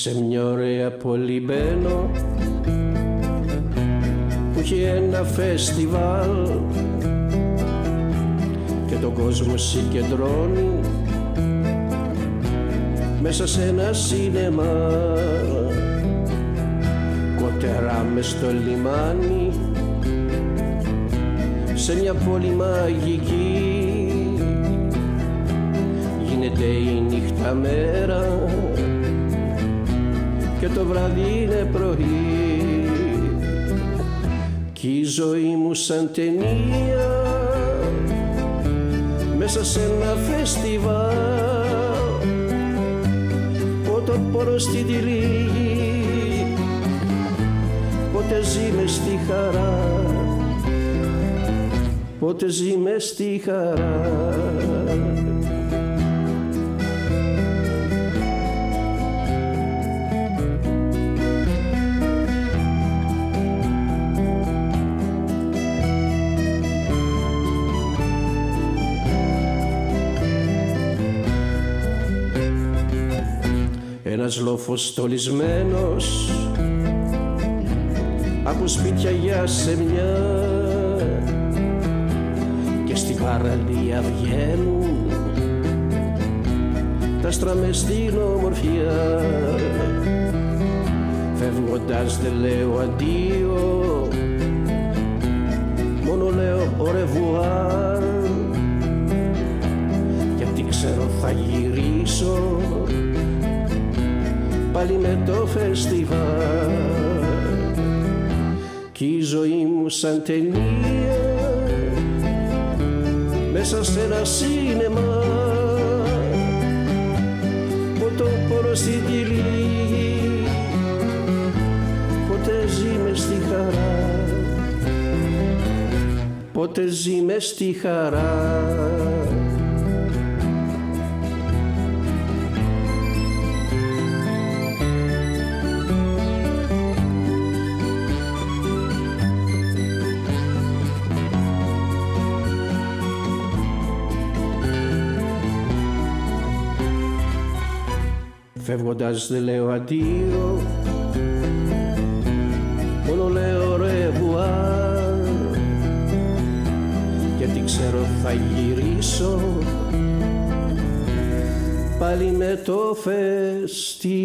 σε μια ωραία πόλη μπαίνω που έχει ένα φεστιβάλ και τον κόσμο συγκεντρώνει μέσα σε ένα σίνεμα, κότερά μες στο λιμάνι, σε μια πόλη μαγική. Γίνεται η νύχτα μέρα και το βράδυ είναι πρωί κι η ζωή μου σαν ταινία μέσα σε ένα φεστιβάλ. Πότε πορώ στην τυλίγη, πότε ζει μες στη χαρά, πότε ζει μες στη χαρά. Ένας λόφος στολισμένος από σπίτια για σεμιά και στην παραλία βγαίνουν τα άστρα μες στην ομορφιά. Φεύγοντας δεν λέω αντίο, μόνο λέω au revoir, γιατί ξέρω θα γυρίσω πάλι με το φεστιβάλ κι η ζωή μου σαν ταινία μέσα σε ένα σίνεμα. Πότε πορώ στην τυλίγη, πότε ζει μες στη χαρά, πότε ζει μες στη χαρά. Φεύγοντας δεν λέω αντίο, μόνο λέω au revoir, γιατί ξέρω θα γυρίσω πάλι με το φεστιβάλ.